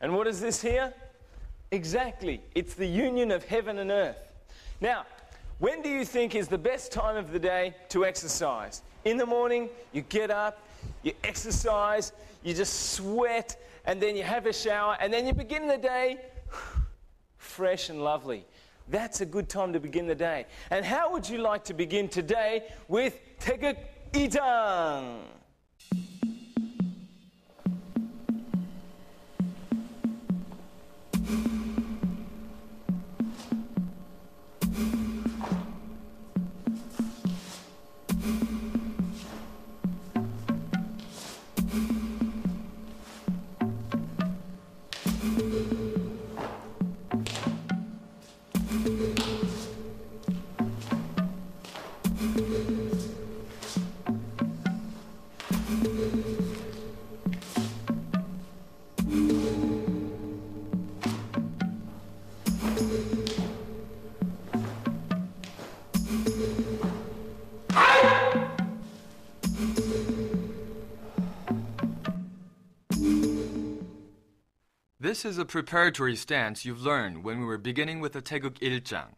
And what is this here? Exactly, it's the union of heaven and earth. Now, when do you think is the best time of the day to exercise? In the morning, you get up, you exercise, you just sweat, and then you have a shower, and then you begin the day fresh and lovely. That's a good time to begin the day. And how would you like to begin today with 태극 2장? This is a preparatory stance you've learned when we were beginning with the 태극 1장.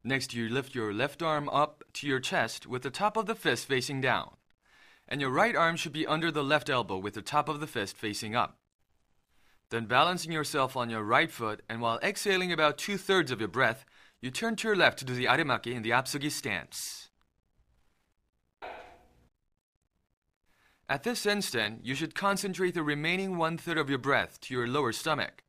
Next, you lift your left arm up to your chest with the top of the fist facing down. And your right arm should be under the left elbow with the top of the fist facing up. Then balancing yourself on your right foot, and while exhaling about 2/3 of your breath, you turn to your left to do the 아리랑기 in the 앞서기 stance. At this instant, you should concentrate the remaining 1/3 of your breath to your lower stomach.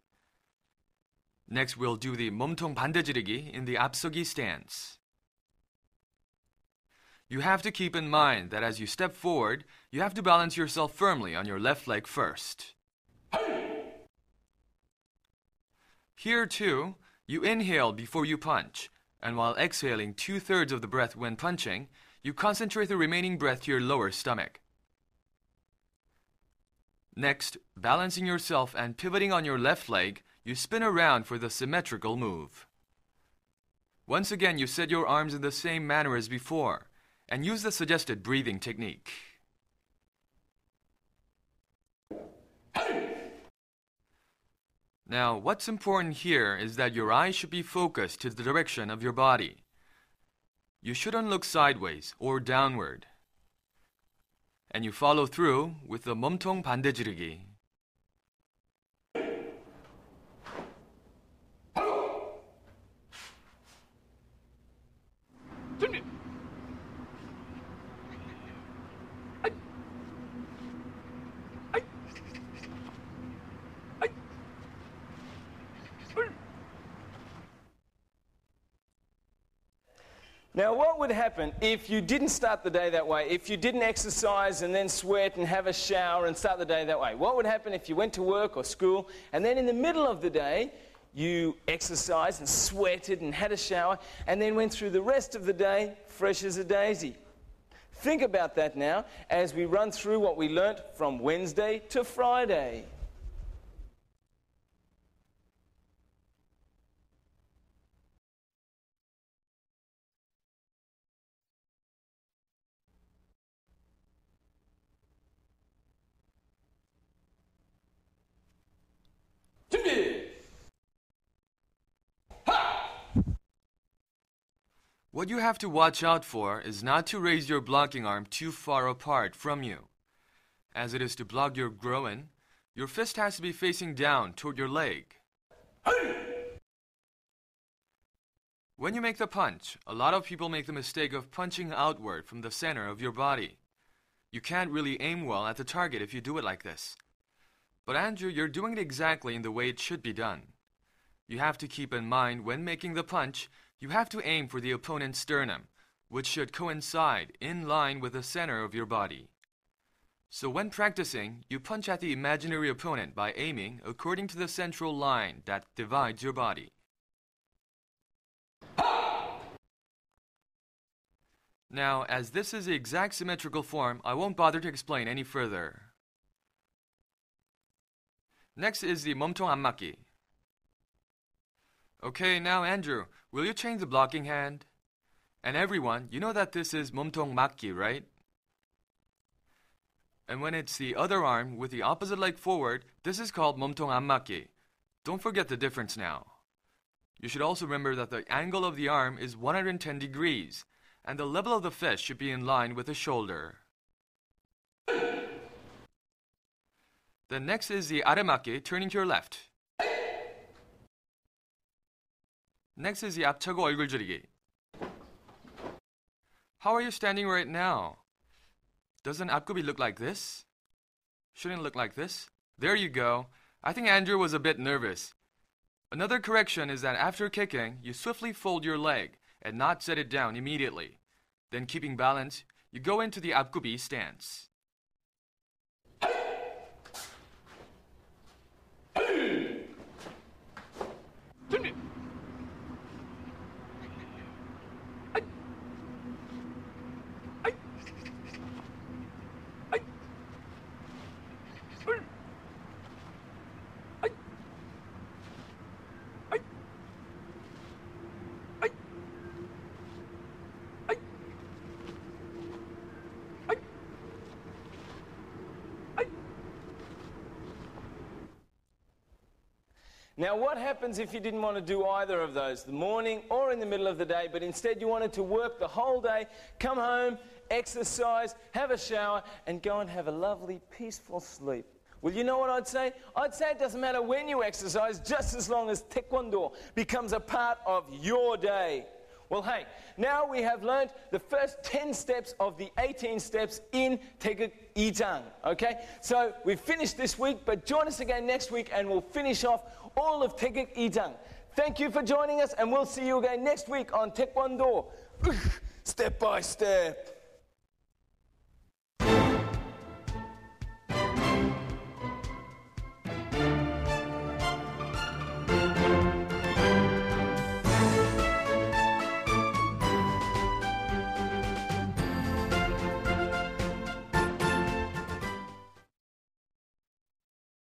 Next, we'll do the 몸통 반대지르기 in the 앞서기 stance. You have to keep in mind that as you step forward, you have to balance yourself firmly on your left leg first. Here too, you inhale before you punch, and while exhaling 2/3 of the breath when punching, you concentrate the remaining breath to your lower stomach. Next, balancing yourself and pivoting on your left leg, you spin around for the symmetrical move. Once again, you set your arms in the same manner as before, and use the suggested breathing technique. Now, what's important here is that your eyes should be focused to the direction of your body. You shouldn't look sideways or downward. And you follow through with the 몸통 반대지르기. Now, what would happen if you didn't start the day that way? If you didn't exercise and then sweat and have a shower and start the day that way? What would happen if you went to work or school and then in the middle of the day you exercised and sweated and had a shower and then went through the rest of the day fresh as a daisy? Think about that now as we run through what we learnt from Wednesday to Friday. What you have to watch out for is not to raise your blocking arm too far apart from you. As it is to block your groin, your fist has to be facing down toward your leg. When you make the punch, a lot of people make the mistake of punching outward from the center of your body. You can't really aim well at the target if you do it like this. But Andrew, you're doing it exactly in the way it should be done. You have to keep in mind when making the punch, you have to aim for the opponent's sternum, which should coincide in line with the center of your body. So when practicing, you punch at the imaginary opponent by aiming according to the central line that divides your body. Now, as this is the exact symmetrical form, I won't bother to explain any further. Next is the 몸통 안맞기. Okay, now Andrew, will you change the blocking hand? And everyone, you know that this is 몸통 맞기, right? And when it's the other arm with the opposite leg forward, this is called 몸통 안맞기. Don't forget the difference now. You should also remember that the angle of the arm is 110 degrees, and the level of the fist should be in line with the shoulder. Then next is the 아래맞기, turning to your left. Next is the 앞차고 얼굴 줄이기. How are you standing right now? Doesn't 앞굽이 look like this? Shouldn't it look like this? There you go. I think Andrew was a bit nervous. Another correction is that after kicking, you swiftly fold your leg and not set it down immediately. Then keeping balance, you go into the 앞굽이 stance. Now, what happens if you didn't want to do either of those, the morning or in the middle of the day, but instead you wanted to work the whole day, come home, exercise, have a shower, and go and have a lovely, peaceful sleep? Well, you know what I'd say? I'd say it doesn't matter when you exercise, just as long as Taekwondo becomes a part of your day. Well, hey, now we have learned the first 10 steps of the 18 steps in 태극 2장, okay? So we've finished this week, but join us again next week and we'll finish off all of 태극 2장. Thank you for joining us and we'll see you again next week on Taekwondo, step by step.